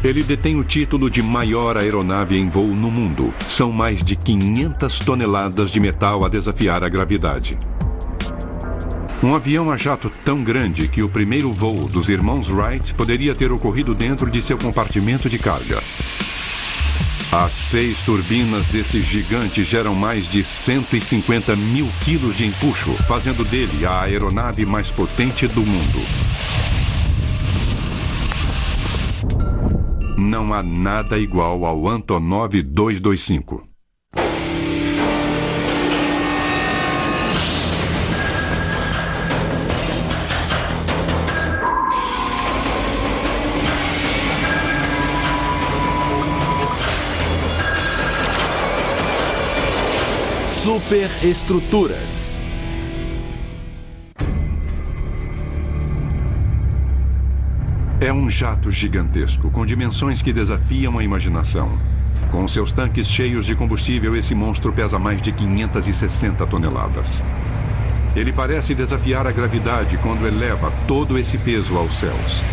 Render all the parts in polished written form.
Ele detém o título de maior aeronave em voo no mundo. São mais de 500 toneladas de metal a desafiar a gravidade. Um avião a jato tão grande que o primeiro voo dos irmãos Wright poderia ter ocorrido dentro de seu compartimento de carga. As 6 turbinas desse gigante geram mais de 150 mil quilos de empuxo, fazendo dele a aeronave mais potente do mundo. Não há nada igual ao Antonov 225. Superestruturas. É um jato gigantesco, com dimensões que desafiam a imaginação. Com seus tanques cheios de combustível, esse monstro pesa mais de 560 toneladas. Ele parece desafiar a gravidade quando eleva todo esse peso aos céus.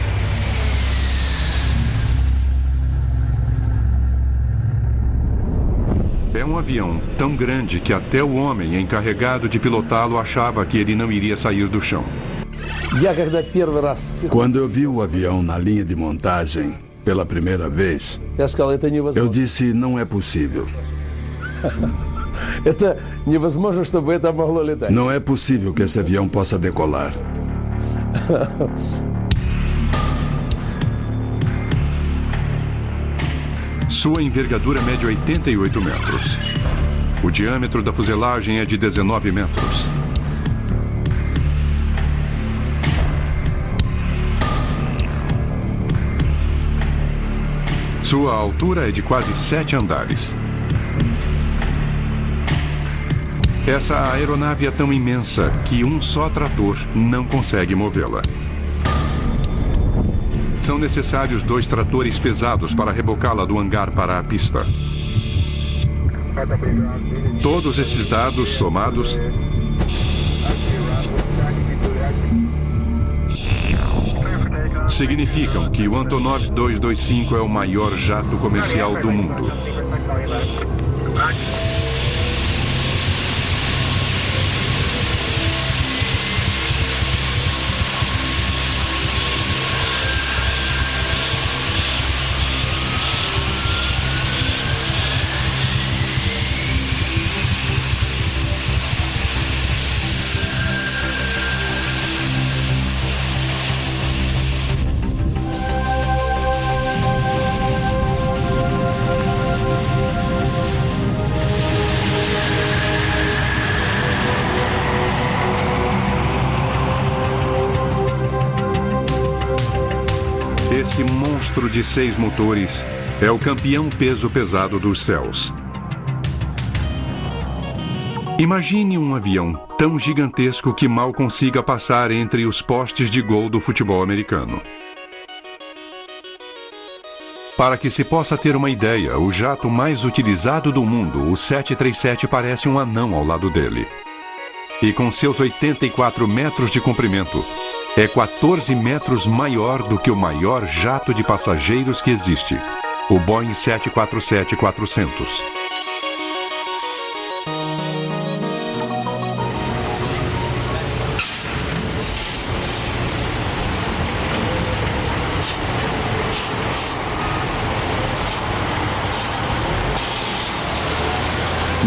É um avião tão grande que até o homem encarregado de pilotá-lo achava que ele não iria sair do chão. Quando eu vi o avião na linha de montagem pela primeira vez, eu disse, não é possível. Não é possível que esse avião possa decolar. Sua envergadura mede 88 metros. O diâmetro da fuselagem é de 19 metros. Sua altura é de quase 7 andares. Essa aeronave é tão imensa que um só trator não consegue movê-la. São necessários 2 tratores pesados para rebocá-la do hangar para a pista. Todos esses dados somados significam que o Antonov 225 é o maior jato comercial do mundo. Esse monstro de 6 motores é o campeão peso pesado dos céus. Imagine um avião tão gigantesco que mal consiga passar entre os postes de gol do futebol americano. Para que se possa ter uma ideia, o jato mais utilizado do mundo, o 737, parece um anão ao lado dele. E com seus 84 metros de comprimento, é 14 metros maior do que o maior jato de passageiros que existe, o Boeing 747-400.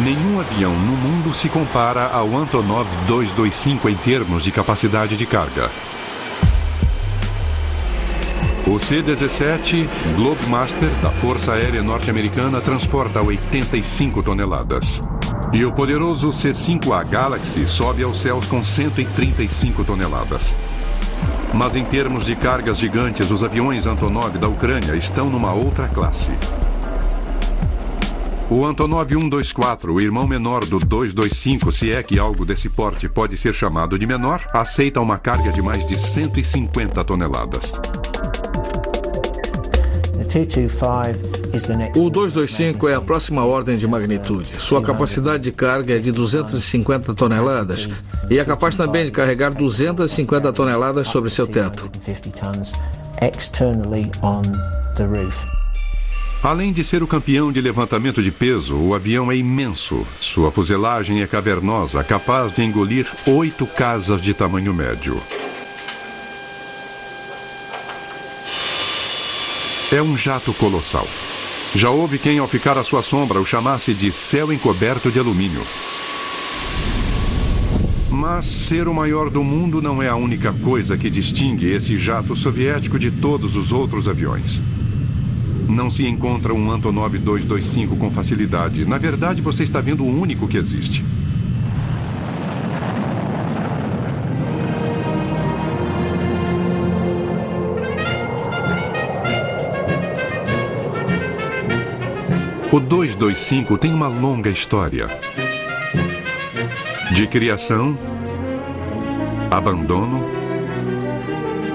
Nenhum avião no mundo se compara ao Antonov 225 em termos de capacidade de carga. O C-17 Globemaster da Força Aérea Norte-Americana transporta 85 toneladas. E o poderoso C-5A Galaxy sobe aos céus com 135 toneladas. Mas em termos de cargas gigantes, os aviões Antonov da Ucrânia estão numa outra classe. O Antonov 124, o irmão menor do 225, se é que algo desse porte pode ser chamado de menor, aceita uma carga de mais de 150 toneladas. O 225 é a próxima ordem de magnitude. Sua capacidade de carga é de 250 toneladas e é capaz também de carregar 250 toneladas sobre seu teto. Além de ser o campeão de levantamento de peso, o avião é imenso. Sua fuselagem é cavernosa, capaz de engolir 8 casas de tamanho médio. É um jato colossal. Já houve quem, ao ficar à sua sombra, o chamasse de céu encoberto de alumínio. Mas ser o maior do mundo não é a única coisa que distingue esse jato soviético de todos os outros aviões. Não se encontra um Antonov 225 com facilidade. Na verdade, você está vendo o único que existe. O 225 tem uma longa história de criação, abandono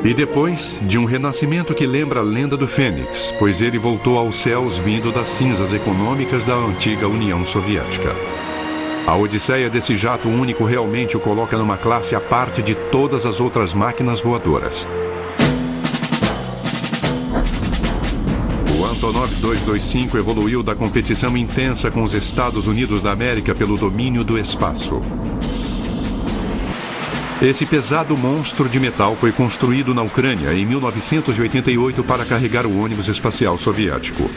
e depois de um renascimento que lembra a lenda do Fênix, pois ele voltou aos céus vindo das cinzas econômicas da antiga União Soviética. A odisseia desse jato único realmente o coloca numa classe à parte de todas as outras máquinas voadoras. O Antonov 225 evoluiu da competição intensa com os Estados Unidos da América pelo domínio do espaço. Esse pesado monstro de metal foi construído na Ucrânia em 1988 para carregar o ônibus espacial soviético.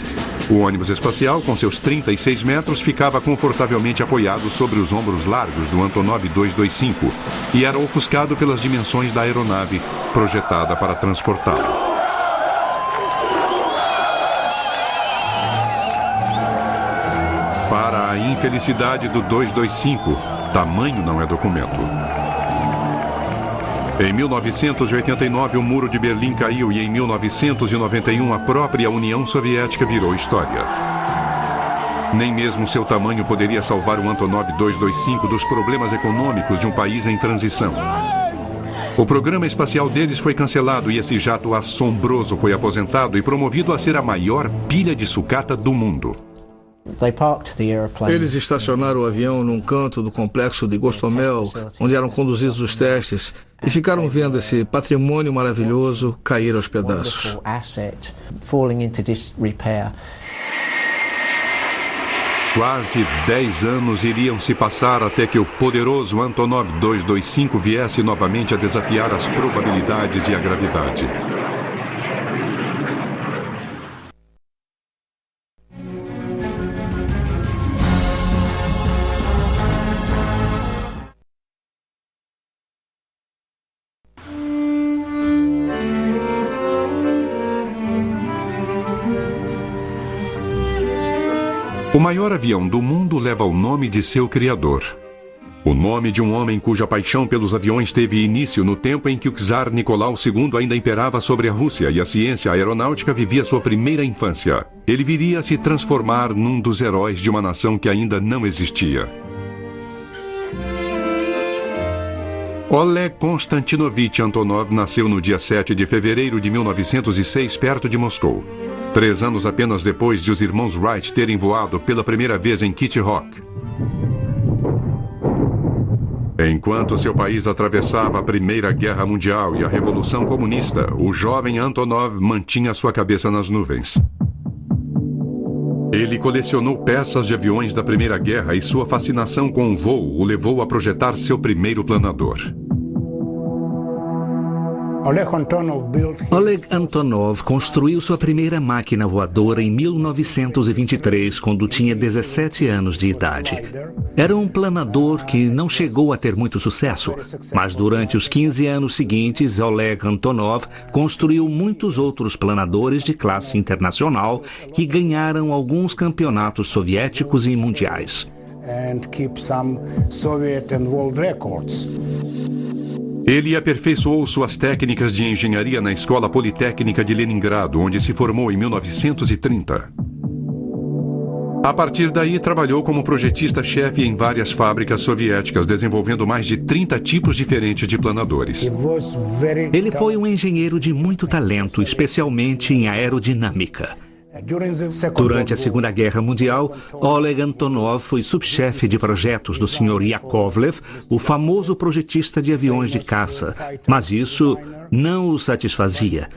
O ônibus espacial, com seus 36 metros, ficava confortavelmente apoiado sobre os ombros largos do Antonov 225 e era ofuscado pelas dimensões da aeronave projetada para transportá-lo. Para a infelicidade do 225, tamanho não é documento. Em 1989, o Muro de Berlim caiu e em 1991 a própria União Soviética virou história. Nem mesmo seu tamanho poderia salvar o Antonov 225 dos problemas econômicos de um país em transição. O programa espacial deles foi cancelado e esse jato assombroso foi aposentado e promovido a ser a maior pilha de sucata do mundo. Eles estacionaram o avião num canto do complexo de Gostomel, onde eram conduzidos os testes, e ficaram vendo esse patrimônio maravilhoso cair aos pedaços. Quase 10 anos iriam se passar até que o poderoso Antonov 225 viesse novamente a desafiar as probabilidades e a gravidade. O maior avião do mundo leva o nome de seu criador. O nome de um homem cuja paixão pelos aviões teve início no tempo em que o czar Nicolau II ainda imperava sobre a Rússia e a ciência aeronáutica vivia sua primeira infância. Ele viria a se transformar num dos heróis de uma nação que ainda não existia. Oleg Konstantinovich Antonov nasceu no dia 7 de fevereiro de 1906, perto de Moscou. 3 anos apenas depois de os irmãos Wright terem voado pela primeira vez em Kitty Hawk. Enquanto seu país atravessava a Primeira Guerra Mundial e a Revolução Comunista, o jovem Antonov mantinha sua cabeça nas nuvens. Ele colecionou peças de aviões da Primeira Guerra e sua fascinação com o voo o levou a projetar seu primeiro planador. Oleg Antonov construiu sua primeira máquina voadora em 1923, quando tinha 17 anos de idade. Era um planador que não chegou a ter muito sucesso, mas durante os 15 anos seguintes, Oleg Antonov construiu muitos outros planadores de classe internacional que ganharam alguns campeonatos soviéticos e mundiais. Ele aperfeiçoou suas técnicas de engenharia na Escola Politécnica de Leningrado, onde se formou em 1930. A partir daí, trabalhou como projetista-chefe em várias fábricas soviéticas, desenvolvendo mais de 30 tipos diferentes de planadores. Ele foi um engenheiro de muito talento, especialmente em aerodinâmica. Durante a Segunda Guerra Mundial, Oleg Antonov foi subchefe de projetos do Sr. Yakovlev, o famoso projetista de aviões de caça. Mas isso não o satisfazia.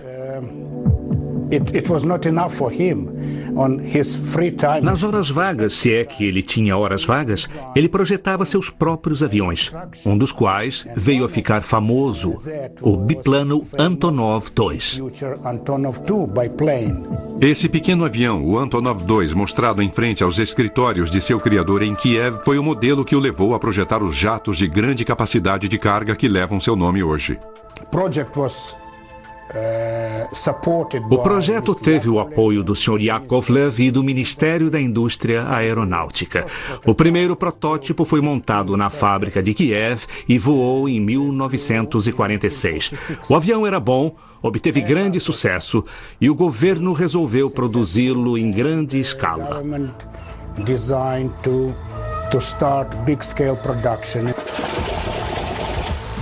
Nas horas vagas, se é que ele tinha horas vagas, ele projetava seus próprios aviões, um dos quais veio a ficar famoso, o biplano Antonov II. Esse pequeno avião, o Antonov II, mostrado em frente aos escritórios de seu criador em Kiev, foi o modelo que o levou a projetar os jatos de grande capacidade de carga que levam seu nome hoje. O projeto teve o apoio do Sr. Yakovlev e do Ministério da Indústria Aeronáutica. O primeiro protótipo foi montado na fábrica de Kiev e voou em 1946. O avião era bom, obteve grande sucesso e o governo resolveu produzi-lo em grande escala.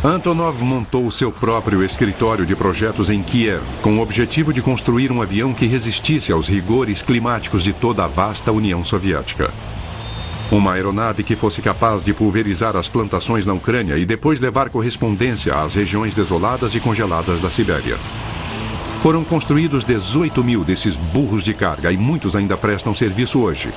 Antonov montou seu próprio escritório de projetos em Kiev, com o objetivo de construir um avião que resistisse aos rigores climáticos de toda a vasta União Soviética. Uma aeronave que fosse capaz de pulverizar as plantações na Ucrânia e depois levar correspondência às regiões desoladas e congeladas da Sibéria. Foram construídos 18 mil desses burros de carga e muitos ainda prestam serviço hoje.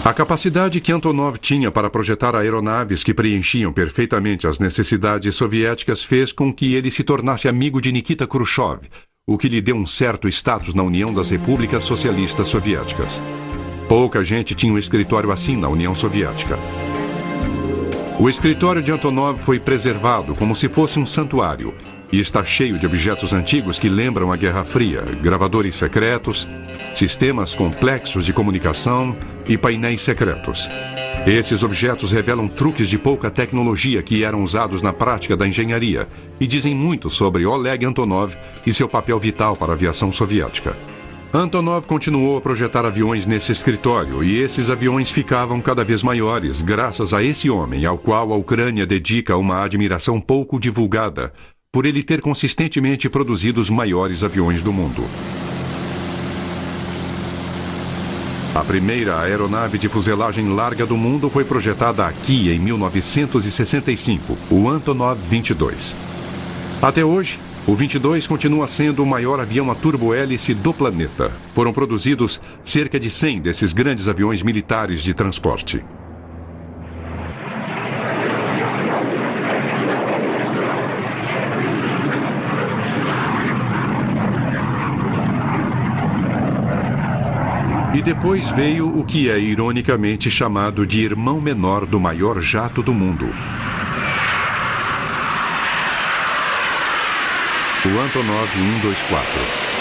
A capacidade que Antonov tinha para projetar aeronaves que preenchiam perfeitamente as necessidades soviéticas fez com que ele se tornasse amigo de Nikita Khrushchev, o que lhe deu um certo status na União das Repúblicas Socialistas Soviéticas. Pouca gente tinha um escritório assim na União Soviética. O escritório de Antonov foi preservado como se fosse um santuário e está cheio de objetos antigos que lembram a Guerra Fria, gravadores secretos, sistemas complexos de comunicação e painéis secretos. Esses objetos revelam truques de pouca tecnologia que eram usados na prática da engenharia e dizem muito sobre Oleg Antonov e seu papel vital para a aviação soviética. Antonov continuou a projetar aviões nesse escritório e esses aviões ficavam cada vez maiores graças a esse homem ao qual a Ucrânia dedica uma admiração pouco divulgada, por ele ter consistentemente produzido os maiores aviões do mundo. A primeira aeronave de fuselagem larga do mundo foi projetada aqui em 1965, o Antonov 22. Até hoje, o 22 continua sendo o maior avião a turbohélice do planeta. Foram produzidos cerca de 100 desses grandes aviões militares de transporte. E depois veio o que é ironicamente chamado de irmão menor do maior jato do mundo. O Antonov 124.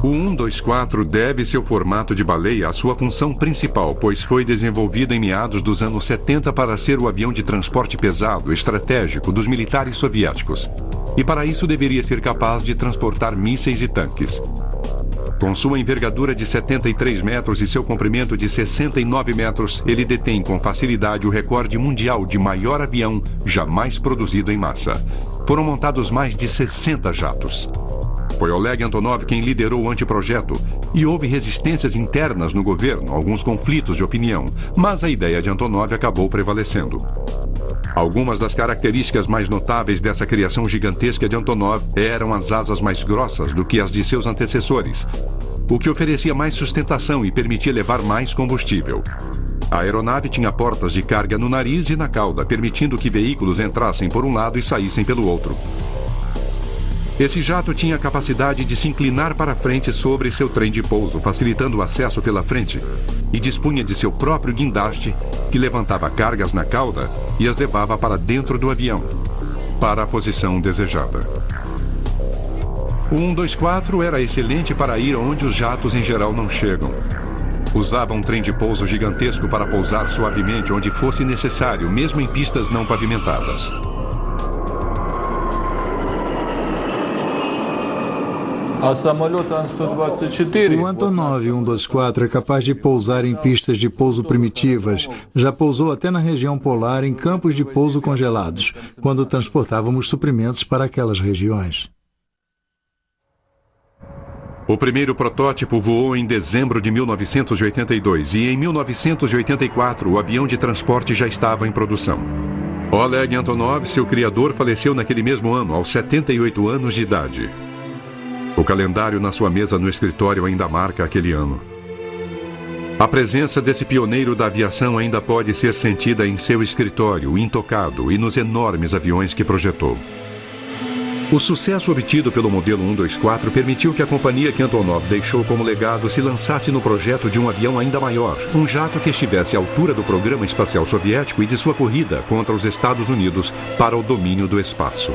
O 124 deve seu formato de baleia à sua função principal, pois foi desenvolvido em meados dos anos 70 para ser o avião de transporte pesado estratégico dos militares soviéticos. E para isso deveria ser capaz de transportar mísseis e tanques. Com sua envergadura de 73 metros e seu comprimento de 69 metros, ele detém com facilidade o recorde mundial de maior avião jamais produzido em massa. Foram montados mais de 60 jatos. Foi Oleg Antonov quem liderou o anteprojeto e houve resistências internas no governo, alguns conflitos de opinião, mas a ideia de Antonov acabou prevalecendo. Algumas das características mais notáveis dessa criação gigantesca de Antonov eram as asas mais grossas do que as de seus antecessores, o que oferecia mais sustentação e permitia levar mais combustível. A aeronave tinha portas de carga no nariz e na cauda, permitindo que veículos entrassem por um lado e saíssem pelo outro. Esse jato tinha a capacidade de se inclinar para frente sobre seu trem de pouso, facilitando o acesso pela frente, e dispunha de seu próprio guindaste, que levantava cargas na cauda e as levava para dentro do avião, para a posição desejada. O 124 era excelente para ir onde os jatos em geral não chegam. Usava um trem de pouso gigantesco para pousar suavemente onde fosse necessário, mesmo em pistas não pavimentadas. O Antonov 124 é capaz de pousar em pistas de pouso primitivas. Já pousou até na região polar em campos de pouso congelados, quando transportávamos suprimentos para aquelas regiões. O primeiro protótipo voou em dezembro de 1982 e em 1984 o avião de transporte já estava em produção. Oleg Antonov, seu criador, faleceu naquele mesmo ano, aos 78 anos de idade. O calendário na sua mesa no escritório ainda marca aquele ano. A presença desse pioneiro da aviação ainda pode ser sentida em seu escritório, intocado, e nos enormes aviões que projetou. O sucesso obtido pelo modelo 124 permitiu que a companhia que Antonov deixou como legado se lançasse no projeto de um avião ainda maior, um jato que estivesse à altura do programa espacial soviético e de sua corrida contra os Estados Unidos para o domínio do espaço.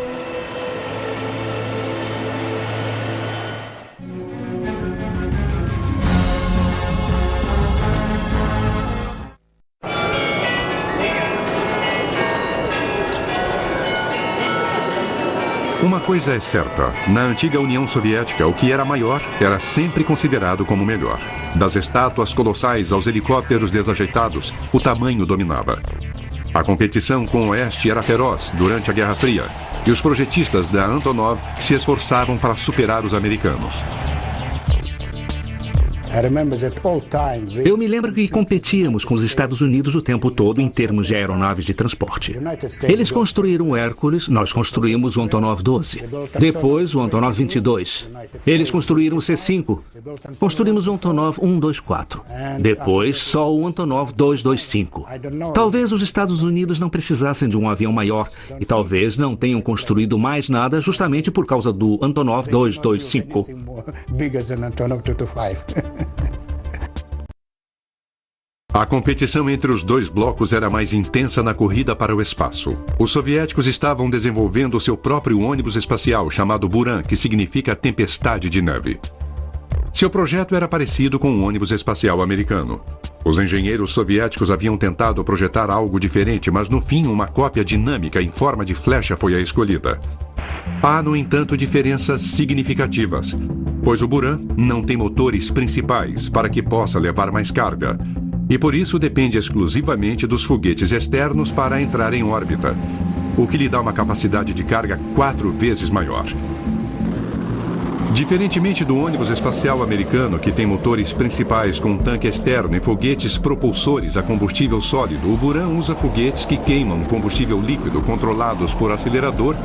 Uma coisa é certa, na antiga União Soviética, o que era maior era sempre considerado como melhor. Das estátuas colossais aos helicópteros desajeitados, o tamanho dominava. A competição com o Oeste era feroz durante a Guerra Fria, e os projetistas da Antonov se esforçavam para superar os americanos. Eu me lembro que competíamos com os Estados Unidos o tempo todo em termos de aeronaves de transporte. Eles construíram o Hércules, nós construímos o Antonov 12. Depois o Antonov 22. Eles construíram o C-5. Construímos o Antonov 124. Depois só o Antonov 225. Talvez os Estados Unidos não precisassem de um avião maior e talvez não tenham construído mais nada justamente por causa do Antonov 225. A competição entre os dois blocos era mais intensa na corrida para o espaço. Os soviéticos estavam desenvolvendo seu próprio ônibus espacial chamado Buran, que significa tempestade de neve. Seu projeto era parecido com o ônibus espacial americano. Os engenheiros soviéticos haviam tentado projetar algo diferente, mas no fim uma cópia dinâmica em forma de flecha foi a escolhida. Há, no entanto, diferenças significativas, pois o Buran não tem motores principais para que possa levar mais carga, e por isso depende exclusivamente dos foguetes externos para entrar em órbita, o que lhe dá uma capacidade de carga 4 vezes maior. Diferentemente do ônibus espacial americano, que tem motores principais com tanque externo e foguetes propulsores a combustível sólido, o Buran usa foguetes que queimam combustível líquido controlados por acelerador,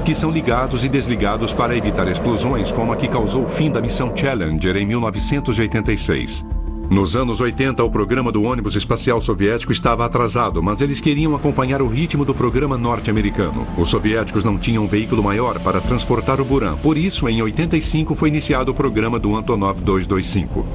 que são ligados e desligados para evitar explosões, como a que causou o fim da missão Challenger em 1986. Nos anos 80, o programa do ônibus espacial soviético estava atrasado, mas eles queriam acompanhar o ritmo do programa norte-americano. Os soviéticos não tinham um veículo maior para transportar o Buran, por isso, em 85, foi iniciado o programa do Antonov 225.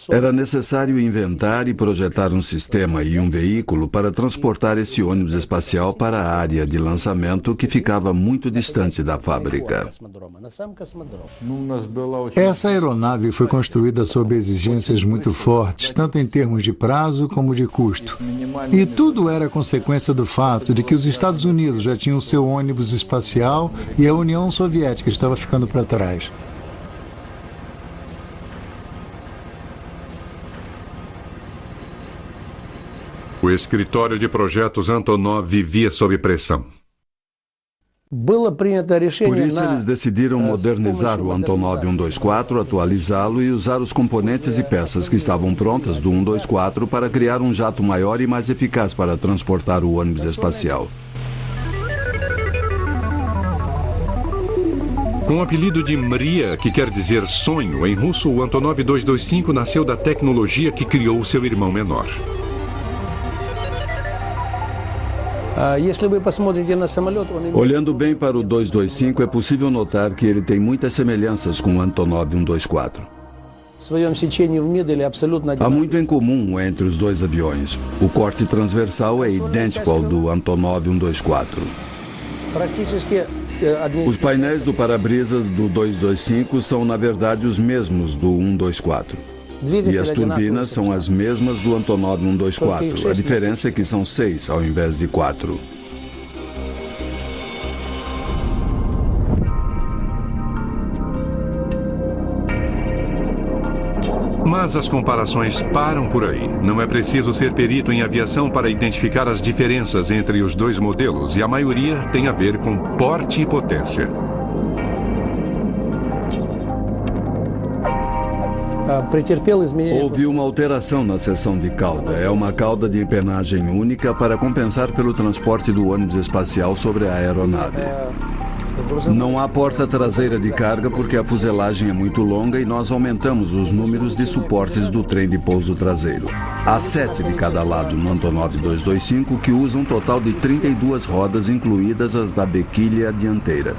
Era necessário inventar e projetar um sistema e um veículo para transportar esse ônibus espacial para a área de lançamento que ficava muito distante da fábrica. Essa aeronave foi construída sob exigências muito fortes, tanto em termos de prazo como de custo. E tudo era consequência do fato de que os Estados Unidos já tinham seu ônibus espacial e a União Soviética estava ficando para trás. O escritório de projetos Antonov vivia sob pressão. Por isso, eles decidiram modernizar o Antonov 124, atualizá-lo e usar os componentes e peças que estavam prontas do 124 para criar um jato maior e mais eficaz para transportar o ônibus espacial. Com o apelido de Mria, que quer dizer sonho, em russo, o Antonov 225 nasceu da tecnologia que criou seu irmão menor. Olhando bem para o 225, é possível notar que ele tem muitas semelhanças com o Antonov 124. Há muito em comum entre os dois aviões. O corte transversal é idêntico ao do Antonov 124. Os painéis do para-brisas do 225 são, na verdade, os mesmos do 124. E as turbinas são as mesmas do Antonov 124. A diferença é que são 6 ao invés de 4. Mas as comparações param por aí. Não é preciso ser perito em aviação para identificar as diferenças entre os dois modelos, e a maioria tem a ver com porte e potência. Houve uma alteração na seção de cauda. É uma cauda de empenagem única para compensar pelo transporte do ônibus espacial sobre a aeronave. Não há porta traseira de carga porque a fuselagem é muito longa e nós aumentamos os números de suportes do trem de pouso traseiro. Há 7 de cada lado no Antonov 225, que usa um total de 32 rodas, incluídas as da bequilha dianteira.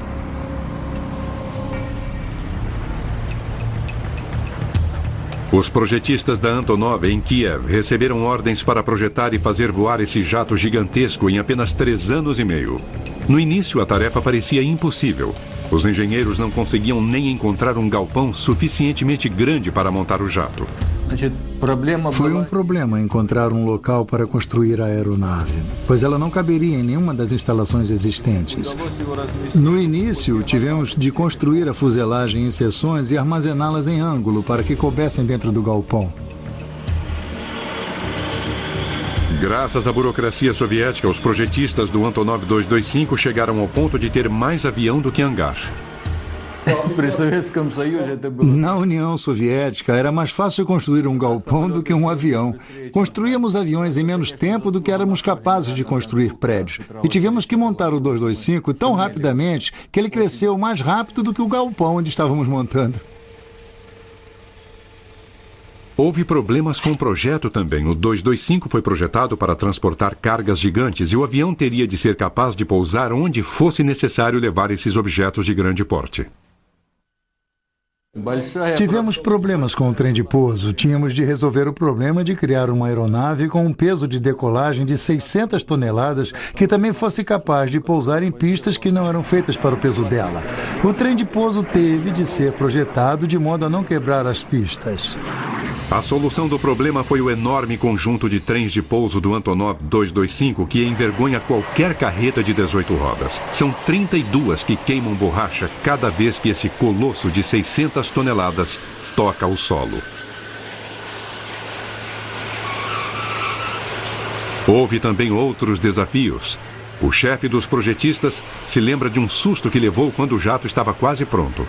Os projetistas da Antonov em Kiev receberam ordens para projetar e fazer voar esse jato gigantesco em apenas 3 anos e meio. No início, a tarefa parecia impossível. Os engenheiros não conseguiam nem encontrar um galpão suficientemente grande para montar o jato. Foi um problema encontrar um local para construir a aeronave, pois ela não caberia em nenhuma das instalações existentes. No início, tivemos de construir a fuselagem em seções e armazená-las em ângulo para que coubessem dentro do galpão. Graças à burocracia soviética, os projetistas do Antonov 225 chegaram ao ponto de ter mais avião do que hangar. Na União Soviética, era mais fácil construir um galpão do que um avião. Construíamos aviões em menos tempo do que éramos capazes de construir prédios. E tivemos que montar o 225 tão rapidamente que ele cresceu mais rápido do que o galpão onde estávamos montando. Houve problemas com o projeto também. O 225 foi projetado para transportar cargas gigantes e o avião teria de ser capaz de pousar onde fosse necessário levar esses objetos de grande porte. Tivemos problemas com o trem de pouso. Tínhamos de resolver o problema de criar uma aeronave com um peso de decolagem de 600 toneladas que também fosse capaz de pousar em pistas que não eram feitas para o peso dela. O trem de pouso teve de ser projetado de modo a não quebrar as pistas. A solução do problema foi o enorme conjunto de trens de pouso do Antonov 225, que envergonha qualquer carreta de 18 rodas. São 32 que queimam borracha cada vez que esse colosso de 600 toneladas toca o solo. Houve também outros desafios. O chefe dos projetistas se lembra de um susto que levou quando o jato estava quase pronto.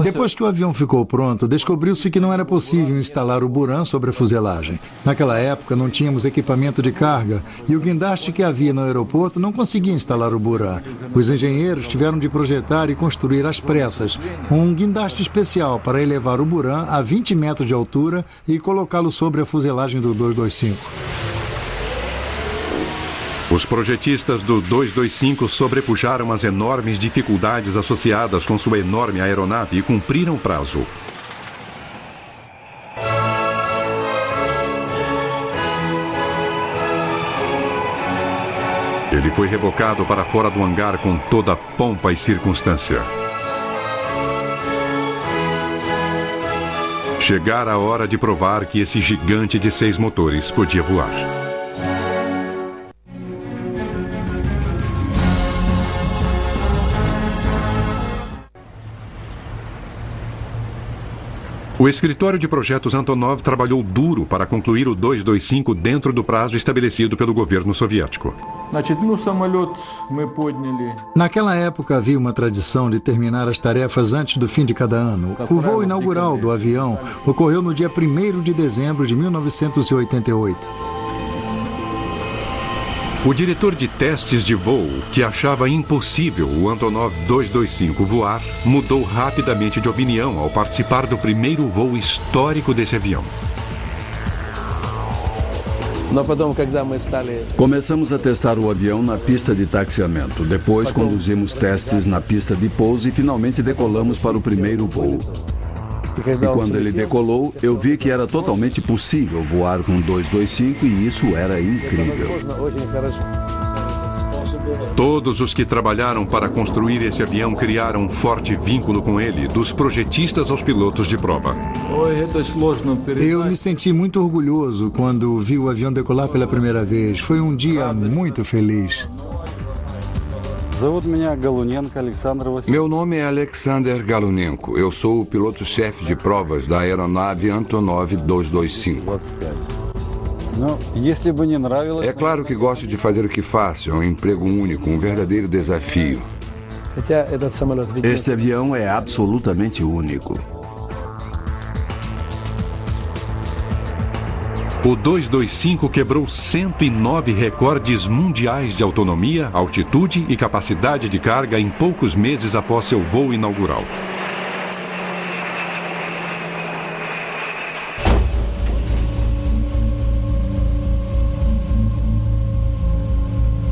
Depois que o avião ficou pronto, descobriu-se que não era possível instalar o Buran sobre a fuselagem. Naquela época não tínhamos equipamento de carga e o guindaste que havia no aeroporto não conseguia instalar o Buran. Os engenheiros tiveram de projetar e construir às pressas um guindaste especial para elevar o Buran a 20 metros de altura e colocá-lo sobre a fuselagem do 225. Os projetistas do 225 sobrepujaram as enormes dificuldades associadas com sua enorme aeronave e cumpriram o prazo. Ele foi rebocado para fora do hangar com toda pompa e circunstância. Chegara a hora de provar que esse gigante de 6 motores podia voar. O escritório de projetos Antonov trabalhou duro para concluir o 225 dentro do prazo estabelecido pelo governo soviético. Naquela época havia uma tradição de terminar as tarefas antes do fim de cada ano. O voo inaugural do avião ocorreu no dia 1º de dezembro de 1988. O diretor de testes de voo, que achava impossível o Antonov 225 voar, mudou rapidamente de opinião ao participar do primeiro voo histórico desse avião. Começamos a testar o avião na pista de taxiamento. Depois conduzimos testes na pista de pouso e finalmente decolamos para o primeiro voo. E quando ele decolou, eu vi que era totalmente possível voar com 225 e isso era incrível. Todos os que trabalharam para construir esse avião criaram um forte vínculo com ele, dos projetistas aos pilotos de prova. Eu me senti muito orgulhoso quando vi o avião decolar pela primeira vez. Foi um dia muito feliz. Meu nome é Alexander Galunenko. Eu sou o piloto-chefe de provas da aeronave Antonov 225. É claro que gosto de fazer o que faço. É um emprego único, um verdadeiro desafio. Este avião é absolutamente único. O 225 quebrou 109 recordes mundiais de autonomia, altitude e capacidade de carga em poucos meses após seu voo inaugural.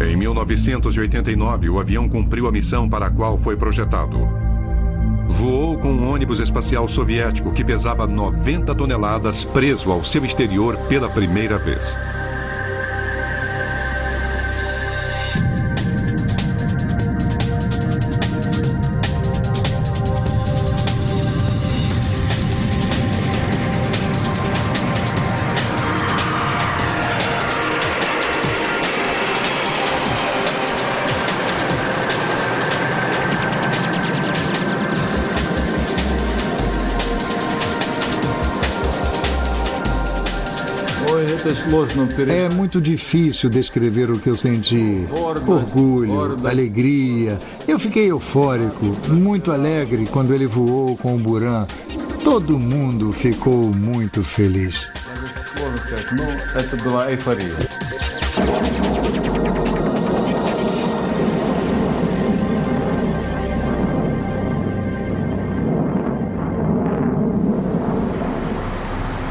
Em 1989, o avião cumpriu a missão para a qual foi projetado. Voou com um ônibus espacial soviético que pesava 90 toneladas preso ao seu exterior pela primeira vez. É muito difícil descrever o que eu senti. Orgulho, alegria. Eu fiquei eufórico, muito alegre quando ele voou com o Buran. Todo mundo ficou muito feliz.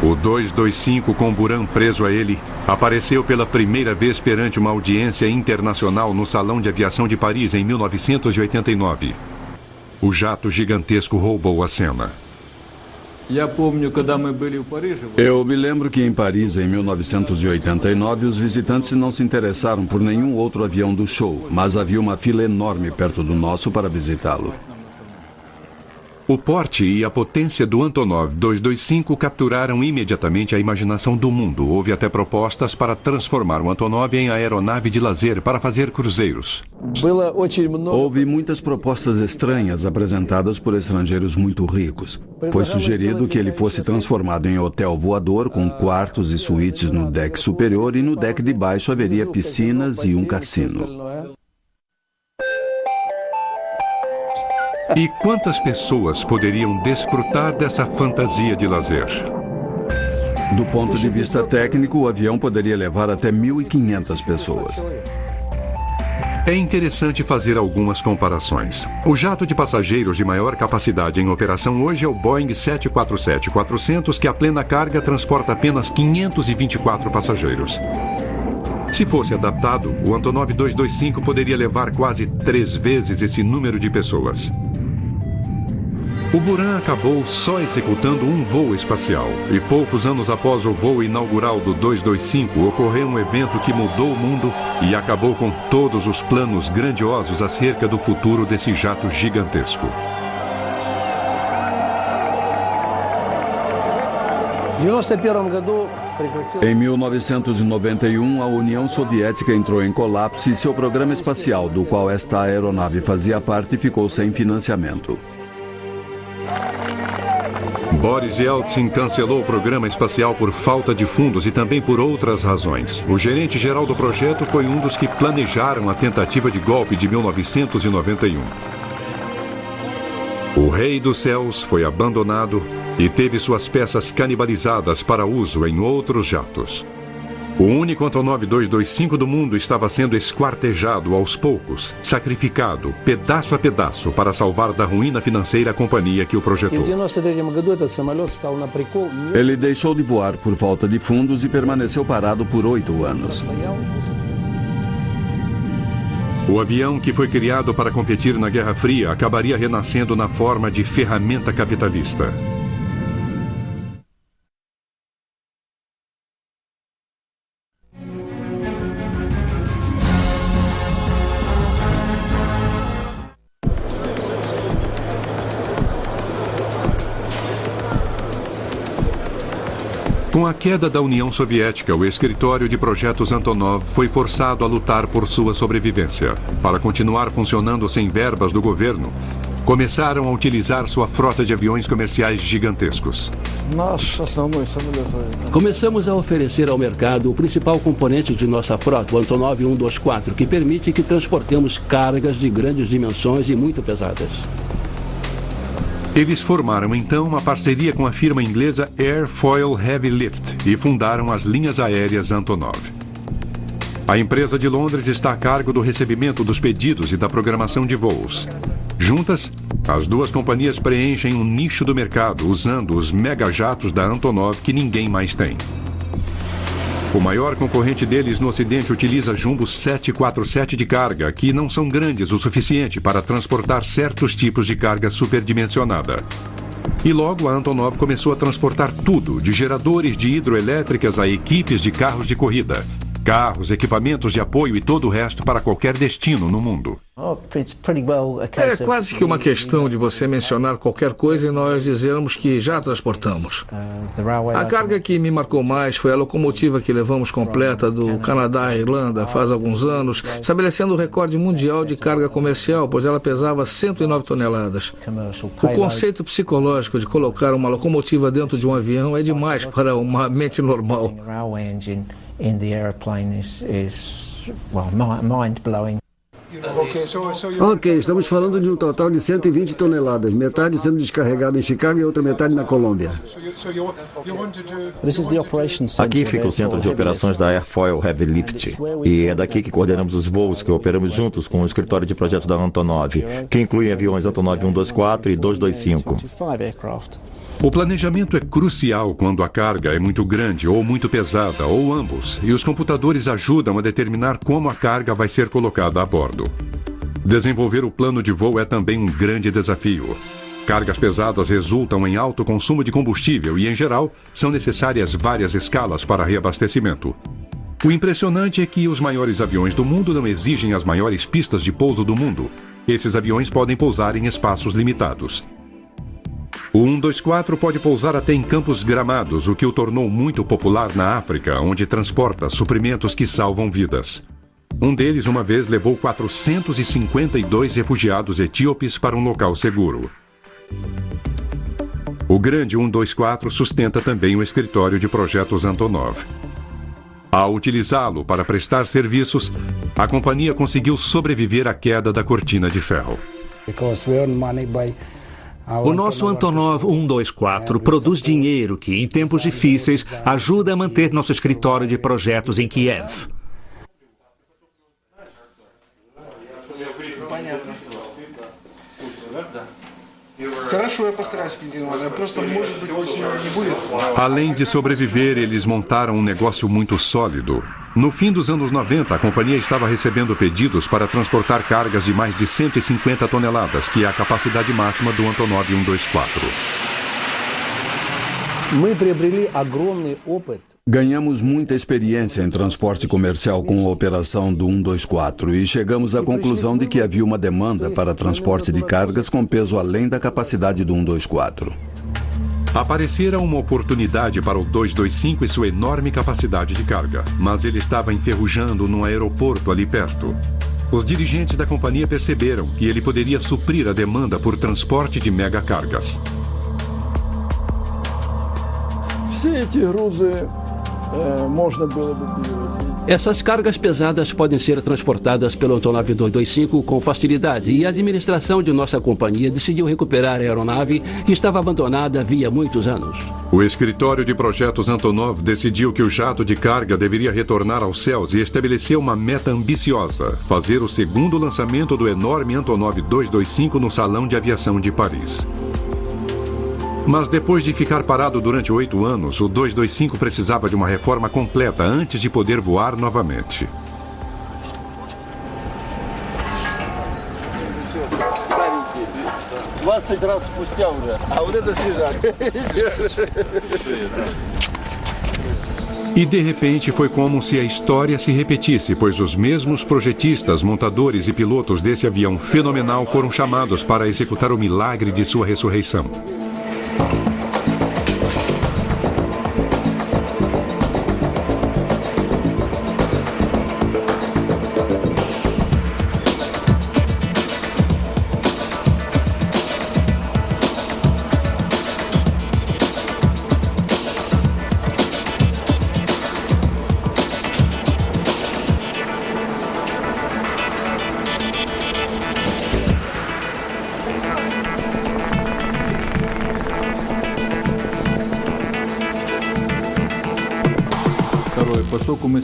O 225, com Buran preso a ele, apareceu pela primeira vez perante uma audiência internacional no Salão de Aviação de Paris em 1989. O jato gigantesco roubou a cena. Eu me lembro que em Paris, em 1989, os visitantes não se interessaram por nenhum outro avião do show, mas havia uma fila enorme perto do nosso para visitá-lo. O porte e a potência do Antonov 225 capturaram imediatamente a imaginação do mundo. Houve até propostas para transformar o Antonov em aeronave de lazer para fazer cruzeiros. Houve muitas propostas estranhas apresentadas por estrangeiros muito ricos. Foi sugerido que ele fosse transformado em hotel voador com quartos e suítes no deck superior e no deck de baixo haveria piscinas e um cassino. E quantas pessoas poderiam desfrutar dessa fantasia de lazer? Do ponto de vista técnico, o avião poderia levar até 1.500 pessoas. É interessante fazer algumas comparações. O jato de passageiros de maior capacidade em operação hoje é o Boeing 747-400, que a plena carga transporta apenas 524 passageiros. Se fosse adaptado, o Antonov 225 poderia levar quase 3 vezes esse número de pessoas. O Buran acabou só executando um voo espacial, e poucos anos após o voo inaugural do 225, ocorreu um evento que mudou o mundo e acabou com todos os planos grandiosos acerca do futuro desse jato gigantesco. Em 1991, a União Soviética entrou em colapso e seu programa espacial, do qual esta aeronave fazia parte, ficou sem financiamento. Boris Yeltsin cancelou o programa espacial por falta de fundos e também por outras razões. O gerente-geral do projeto foi um dos que planejaram a tentativa de golpe de 1991. O Rei dos Céus foi abandonado e teve suas peças canibalizadas para uso em outros jatos. O único Antonov 225 do mundo estava sendo esquartejado aos poucos, sacrificado, pedaço a pedaço, para salvar da ruína financeira a companhia que o projetou. Ele deixou de voar por falta de fundos e permaneceu parado por 8 anos. O avião que foi criado para competir na Guerra Fria acabaria renascendo na forma de ferramenta capitalista. Com a queda da União Soviética, o escritório de projetos Antonov foi forçado a lutar por sua sobrevivência. Para continuar funcionando sem verbas do governo, começaram a utilizar sua frota de aviões comerciais gigantescos. Começamos a oferecer ao mercado o principal componente de nossa frota, o Antonov 124, que permite que transportemos cargas de grandes dimensões e muito pesadas. Eles formaram então uma parceria com a firma inglesa Airfoil Heavy Lift e fundaram as linhas aéreas Antonov. A empresa de Londres está a cargo do recebimento dos pedidos e da programação de voos. Juntas, as duas companhias preenchem um nicho do mercado usando os megajatos da Antonov que ninguém mais tem. O maior concorrente deles no Ocidente utiliza Jumbo 747 de carga, que não são grandes o suficiente para transportar certos tipos de carga superdimensionada. E logo a Antonov começou a transportar tudo, de geradores de hidroelétricas a equipes de carros de corrida, carros, equipamentos de apoio e todo o resto para qualquer destino no mundo. É quase que uma questão de você mencionar qualquer coisa e nós dizermos que já transportamos. A carga que me marcou mais foi a locomotiva que levamos completa do Canadá à Irlanda faz alguns anos, estabelecendo o recorde mundial de carga comercial, pois ela pesava 109 toneladas. O conceito psicológico de colocar uma locomotiva dentro de um avião é demais para uma mente normal. Ok, estamos falando de um total de 120 toneladas, metade sendo descarregada em Chicago e outra metade na Colômbia. Aqui fica o centro de operações da Airfoil Heavy Lift, e é daqui que coordenamos os voos que operamos juntos com o escritório de projetos da Antonov, que inclui aviões Antonov 124 e 225. O planejamento é crucial quando a carga é muito grande ou muito pesada, ou ambos, e os computadores ajudam a determinar como a carga vai ser colocada a bordo. Desenvolver o plano de voo é também um grande desafio. Cargas pesadas resultam em alto consumo de combustível e, em geral, são necessárias várias escalas para reabastecimento. O impressionante é que os maiores aviões do mundo não exigem as maiores pistas de pouso do mundo. Esses aviões podem pousar em espaços limitados. O 124 pode pousar até em campos gramados, o que o tornou muito popular na África, onde transporta suprimentos que salvam vidas. Um deles, uma vez, levou 452 refugiados etíopes para um local seguro. O grande 124 sustenta também o escritório de projetos Antonov. Ao utilizá-lo para prestar serviços, a companhia conseguiu sobreviver à queda da cortina de ferro. O nosso Antonov 124 produz dinheiro que, em tempos difíceis, ajuda a manter nosso escritório de projetos em Kiev. Além de sobreviver, eles montaram um negócio muito sólido. No fim dos anos 90, a companhia estava recebendo pedidos para transportar cargas de mais de 150 toneladas, que é a capacidade máxima do Antonov 124. Ganhamos muita experiência em transporte comercial com a operação do 124 e chegamos à conclusão de que havia uma demanda para transporte de cargas com peso além da capacidade do 124. Aparecera uma oportunidade para o 225 e sua enorme capacidade de carga, mas ele estava enferrujando num aeroporto ali perto. Os dirigentes da companhia perceberam que ele poderia suprir a demanda por transporte de megacargas. Essas cargas pesadas podem ser transportadas pelo Antonov 225 com facilidade, e a administração de nossa companhia decidiu recuperar a aeronave que estava abandonada havia muitos anos. O escritório de projetos Antonov decidiu que o jato de carga deveria retornar aos céus e estabeleceu uma meta ambiciosa: fazer o segundo lançamento do enorme Antonov 225 no Salão de Aviação de Paris. Mas depois de ficar parado durante 8 anos, o 225 precisava de uma reforma completa antes de poder voar novamente. E de repente foi como se a história se repetisse, pois os mesmos projetistas, montadores e pilotos desse avião fenomenal foram chamados para executar o milagre de sua ressurreição.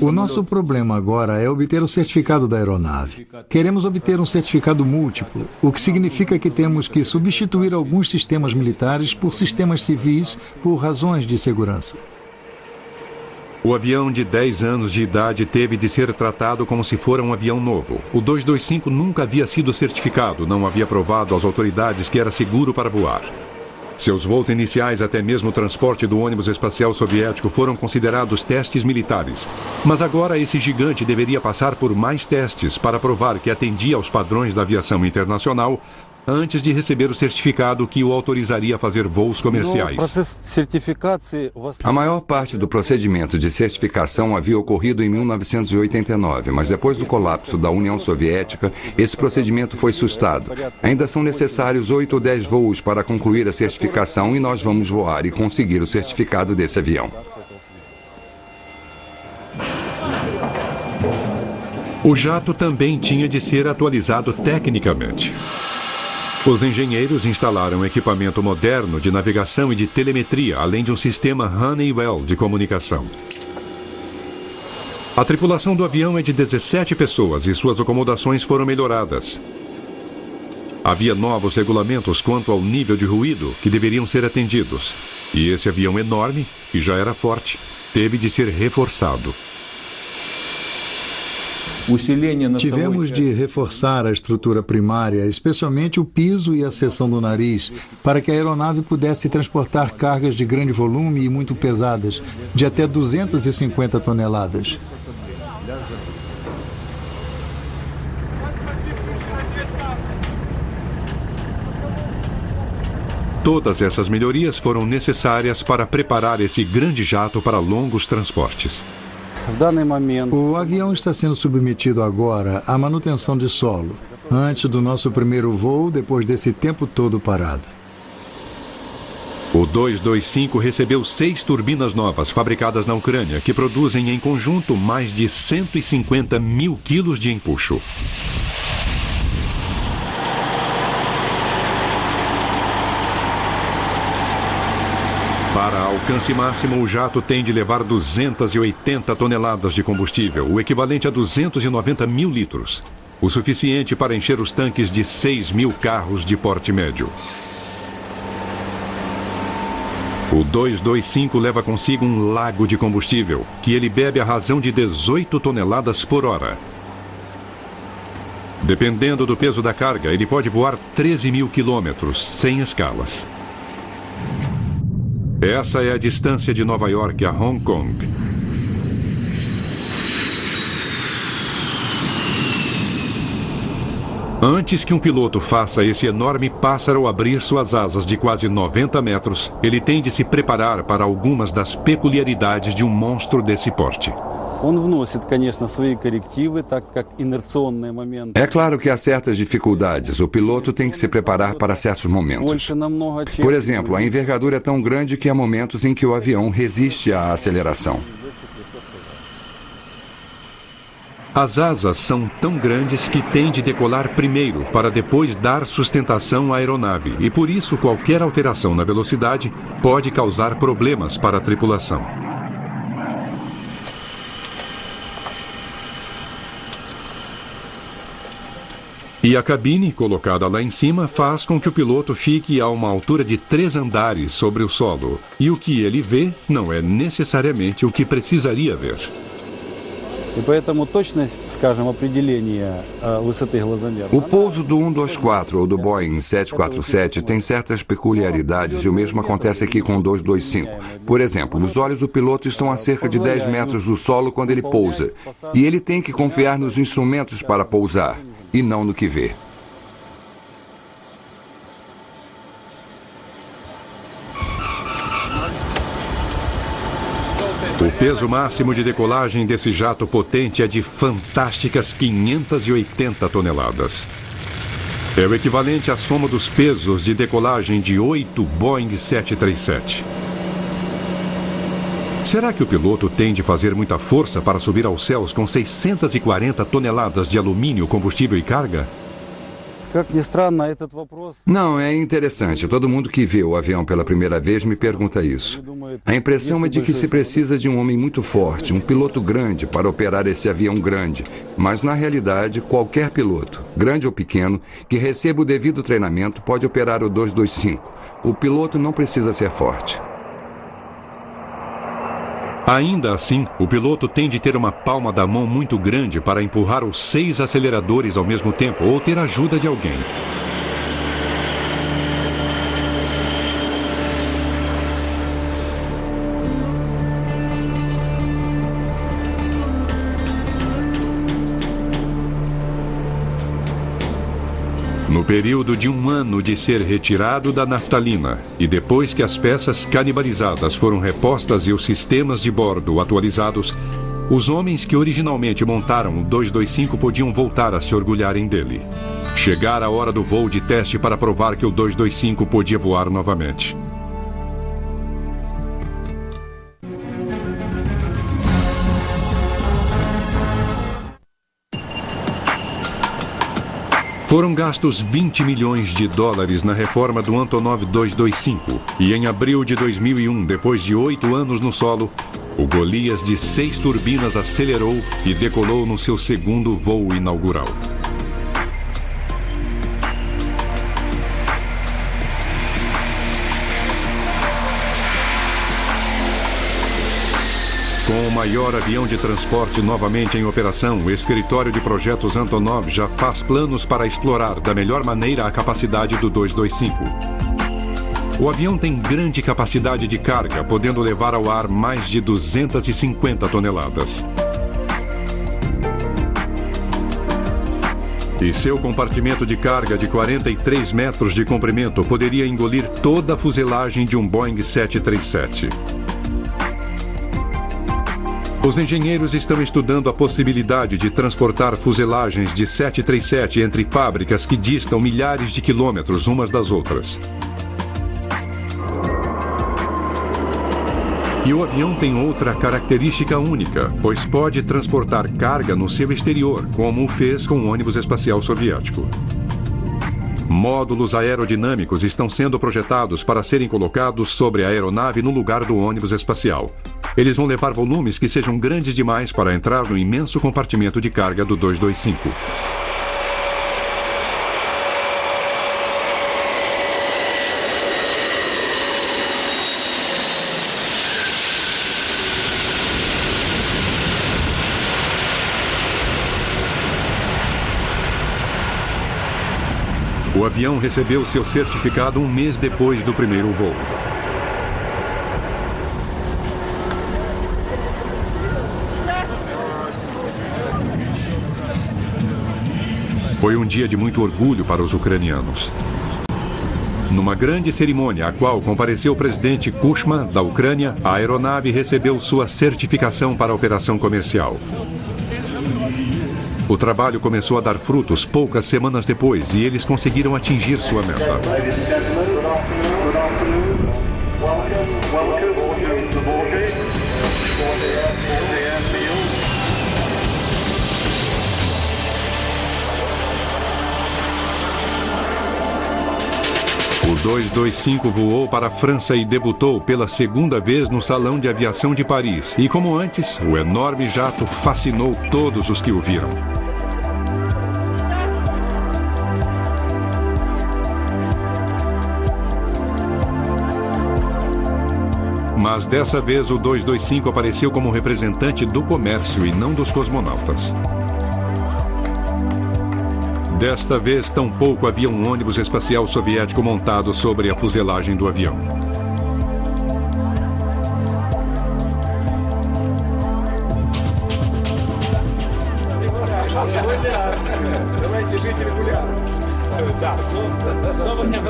O nosso problema agora é obter o certificado da aeronave. Queremos obter um certificado múltiplo, o que significa que temos que substituir alguns sistemas militares por sistemas civis por razões de segurança. O avião de 10 anos de idade teve de ser tratado como se fora um avião novo. O 225 nunca havia sido certificado, não havia provado às autoridades que era seguro para voar. Seus voos iniciais, até mesmo o transporte do ônibus espacial soviético, foram considerados testes militares. Mas agora esse gigante deveria passar por mais testes para provar que atendia aos padrões da aviação internacional antes de receber o certificado que o autorizaria a fazer voos comerciais. A maior parte do procedimento de certificação havia ocorrido em 1989, mas depois do colapso da União Soviética, esse procedimento foi sustado. Ainda são necessários 8 ou 10 voos para concluir a certificação e nós vamos voar e conseguir o certificado desse avião. O jato também tinha de ser atualizado tecnicamente. Os engenheiros instalaram equipamento moderno de navegação e de telemetria, além de um sistema Honeywell de comunicação. A tripulação do avião é de 17 pessoas e suas acomodações foram melhoradas. Havia novos regulamentos quanto ao nível de ruído que deveriam ser atendidos. E esse avião enorme, que já era forte, teve de ser reforçado. Tivemos de reforçar a estrutura primária, especialmente o piso e a seção do nariz, para que a aeronave pudesse transportar cargas de grande volume e muito pesadas, de até 250 toneladas. Todas essas melhorias foram necessárias para preparar esse grande jato para longos transportes. O avião está sendo submetido agora à manutenção de solo, antes do nosso primeiro voo, depois desse tempo todo parado. O 225 recebeu 6 turbinas novas fabricadas na Ucrânia, que produzem em conjunto mais de 150 mil quilos de empuxo. Para alcance máximo, o jato tem de levar 280 toneladas de combustível, o equivalente a 290 mil litros. O suficiente para encher os tanques de 6 mil carros de porte médio. O 225 leva consigo um lago de combustível, que ele bebe à razão de 18 toneladas por hora. Dependendo do peso da carga, ele pode voar 13 mil quilômetros, sem escalas. Essa é a distância de Nova York a Hong Kong. Antes que um piloto faça esse enorme pássaro abrir suas asas de quase 90 metros, ele tem de se preparar para algumas das peculiaridades de um monstro desse porte. É claro que há certas dificuldades. O piloto tem que se preparar para certos momentos. Por exemplo, a envergadura é tão grande que há momentos em que o avião resiste à aceleração. As asas são tão grandes que tem de decolar primeiro para depois dar sustentação à aeronave, e por isso qualquer alteração na velocidade pode causar problemas para a tripulação. E a cabine, colocada lá em cima, faz com que o piloto fique a uma altura de 3 andares sobre o solo. E o que ele vê não é necessariamente o que precisaria ver. O pouso do 124 ou do Boeing 747 tem certas peculiaridades e o mesmo acontece aqui com o 225. Por exemplo, os olhos do piloto estão a cerca de 10 metros do solo quando ele pousa. E ele tem que confiar nos instrumentos para pousar, e não no que vê. O peso máximo de decolagem desse jato potente é de fantásticas 580 toneladas. É o equivalente à soma dos pesos de decolagem de 8 Boeing 737. Será que o piloto tem de fazer muita força para subir aos céus com 640 toneladas de alumínio, combustível e carga? Não, é interessante. Todo mundo que vê o avião pela primeira vez me pergunta isso. A impressão é de que se precisa de um homem muito forte, um piloto grande para operar esse avião grande. Mas, na realidade, qualquer piloto, grande ou pequeno, que receba o devido treinamento pode operar o 225. O piloto não precisa ser forte. Ainda assim, o piloto tem de ter uma palma da mão muito grande para empurrar os 6 aceleradores ao mesmo tempo ou ter ajuda de alguém. No período de 1 ano de ser retirado da naftalina e depois que as peças canibalizadas foram repostas e os sistemas de bordo atualizados, os homens que originalmente montaram o 225 podiam voltar a se orgulharem dele. Chegara a hora do voo de teste para provar que o 225 podia voar novamente. Foram gastos 20 milhões de dólares na reforma do Antonov 225 e em abril de 2001, depois de 8 anos no solo, o Golias de 6 turbinas acelerou e decolou no seu segundo voo inaugural. Com o maior avião de transporte novamente em operação, o escritório de projetos Antonov já faz planos para explorar da melhor maneira a capacidade do 225. O avião tem grande capacidade de carga, podendo levar ao ar mais de 250 toneladas. E seu compartimento de carga de 43 metros de comprimento poderia engolir toda a fuselagem de um Boeing 737. Os engenheiros estão estudando a possibilidade de transportar fuselagens de 737 entre fábricas que distam milhares de quilômetros umas das outras. E o avião tem outra característica única, pois pode transportar carga no seu exterior, como o fez com o ônibus espacial soviético. Módulos aerodinâmicos estão sendo projetados para serem colocados sobre a aeronave no lugar do ônibus espacial. Eles vão levar volumes que sejam grandes demais para entrar no imenso compartimento de carga do 225. O avião recebeu seu certificado 1 mês depois do primeiro voo. Foi um dia de muito orgulho para os ucranianos. Numa grande cerimônia, a qual compareceu o presidente Kuchma, da Ucrânia, a aeronave recebeu sua certificação para a operação comercial. O trabalho começou a dar frutos poucas semanas depois e eles conseguiram atingir sua meta. O 225 voou para a França e debutou pela segunda vez no Salão de Aviação de Paris. E como antes, o enorme jato fascinou todos os que o viram. Mas dessa vez o 225 apareceu como representante do comércio e não dos cosmonautas. Desta vez, tampouco havia um ônibus espacial soviético montado sobre a fuselagem do avião.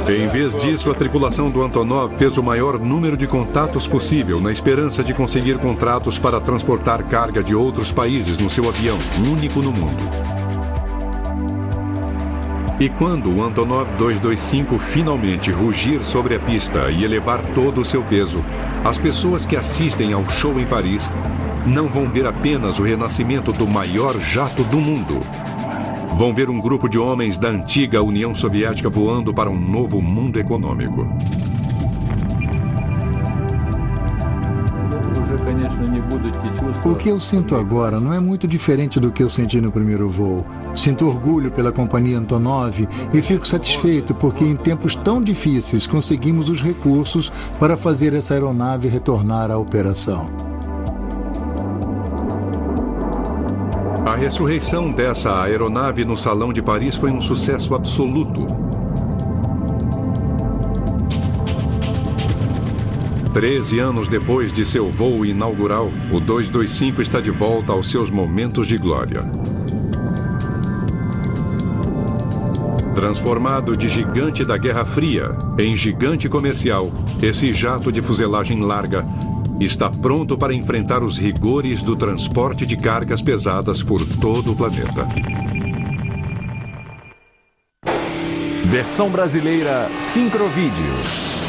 Em vez disso, a tripulação do Antonov fez o maior número de contatos possível, na esperança de conseguir contratos para transportar carga de outros países no seu avião, único no mundo. E quando o Antonov 225 finalmente rugir sobre a pista e elevar todo o seu peso, as pessoas que assistem ao show em Paris não vão ver apenas o renascimento do maior jato do mundo. vão ver um grupo de homens da antiga União Soviética voando para um novo mundo econômico. O que eu sinto agora não é muito diferente do que eu senti no primeiro voo. Sinto orgulho pela companhia Antonov e fico satisfeito porque em tempos tão difíceis conseguimos os recursos para fazer essa aeronave retornar à operação. A ressurreição dessa aeronave no Salão de Paris foi um sucesso absoluto. 13 anos depois de seu voo inaugural, o 225 está de volta aos seus momentos de glória. Transformado de gigante da Guerra Fria em gigante comercial, esse jato de fuselagem larga está pronto para enfrentar os rigores do transporte de cargas pesadas por todo o planeta. Versão brasileira Sincrovídeo.